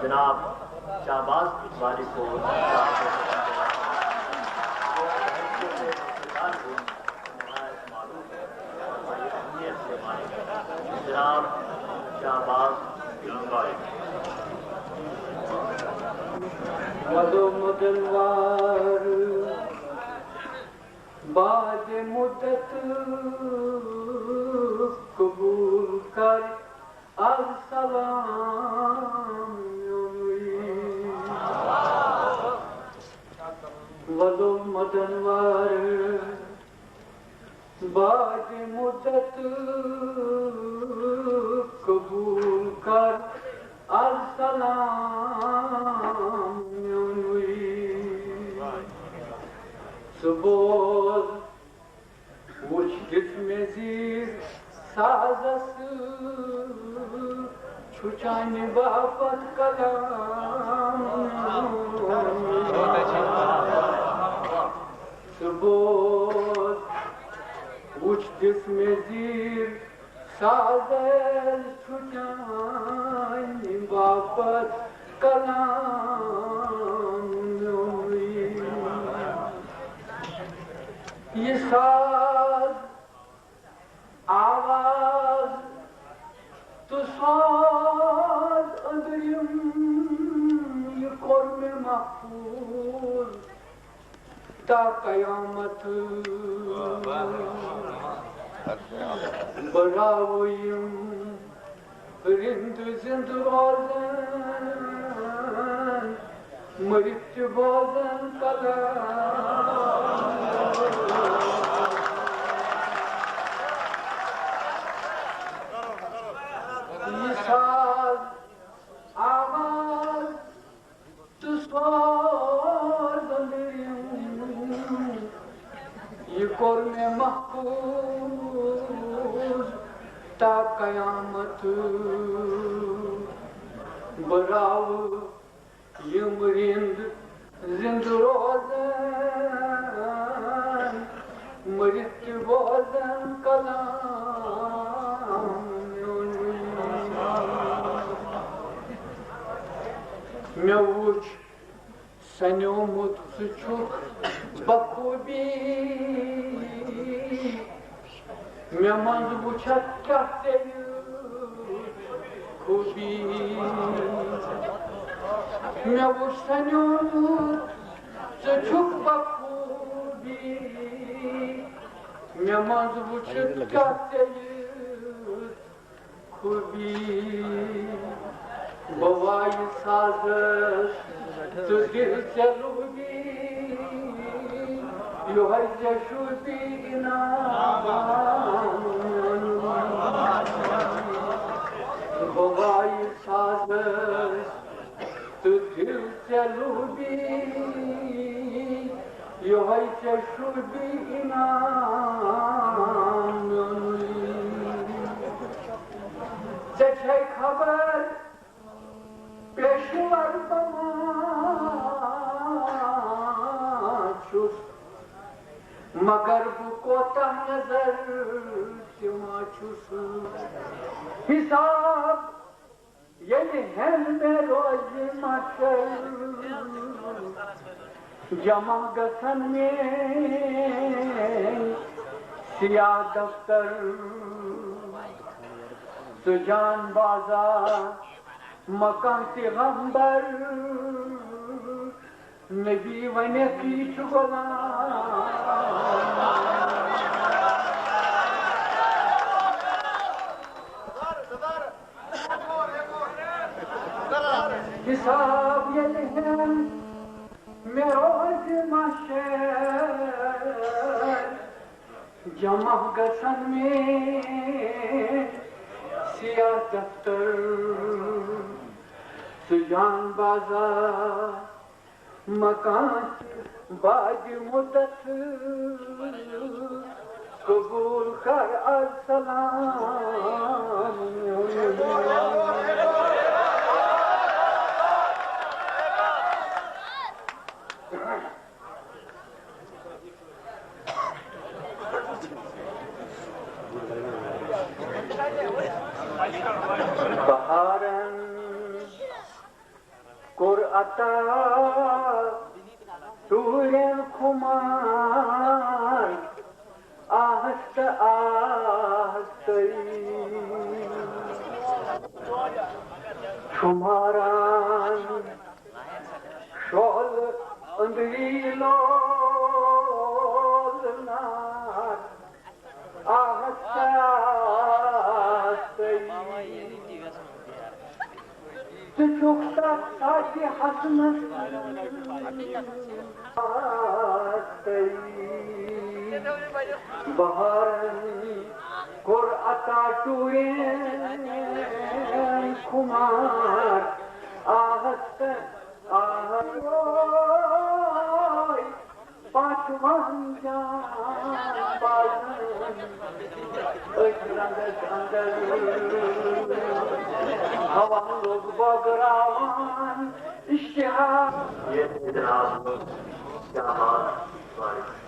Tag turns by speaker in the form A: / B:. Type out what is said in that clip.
A: जनाब शाहबाज वाली को जनाब शाहबाज
B: मदनवार बाद मुद्दत कबूल कर अस्सलाम वलो मदनवार बाद मुद्दत कबूल कर अस्सलाम सुबोध मुझ जिसमें जीर साजस छुचाने बापत कलाम सुबोध मुझ जिसमें जीर साजस छुचाने बापत कलाम ये साज आवाज तो साज अंदरिम ये कर्म महफूज ता कयामत बरावयम रिंद जिंद रोज़न मृत्यु भोजन कला साज आवाज तो साज ये कर्म महफूज ता कयामत बराव यम रिंद जिंद रोज़न मृत्यु भोजन कलाम मैं वुच सन्योमुत सुचुक बखूबी मैं मंद वुचत क्या खूबी मैं वुच सन्योमुत सुचुक बखूबी मैं मंद वुचत क्या खूबी बवाई साजश तो दिल चलूगी यो है जशुदी बवाई साजश तो दिल चलूगी यो है जशुदी जैसे खबर पेशवर तमाचुस मगर वो कोता नजर तमाचुस हिसाब ये है में रोज मचल जमा गसन में सिया दफ्तर सुजान बाजार मकान से गंबर नबी वने की चुगला हिसाब ये है मेरोज माशर जमा गसन में सिया दफ्तर सुजान बाजार मकान बाद मुद्दत कबूल कर अस्सलाम बहारन kur ata turen kumar ahasta ahasta Shumaran şol andrilolnar ahasta ahasta Çocukta sanki hasmı baharın kor ataşuyen kumar ahasta ahasta paçman can bazın ışrandır andır havanlık bagravan iştihar
A: ये जनाब शाहबाज वारिस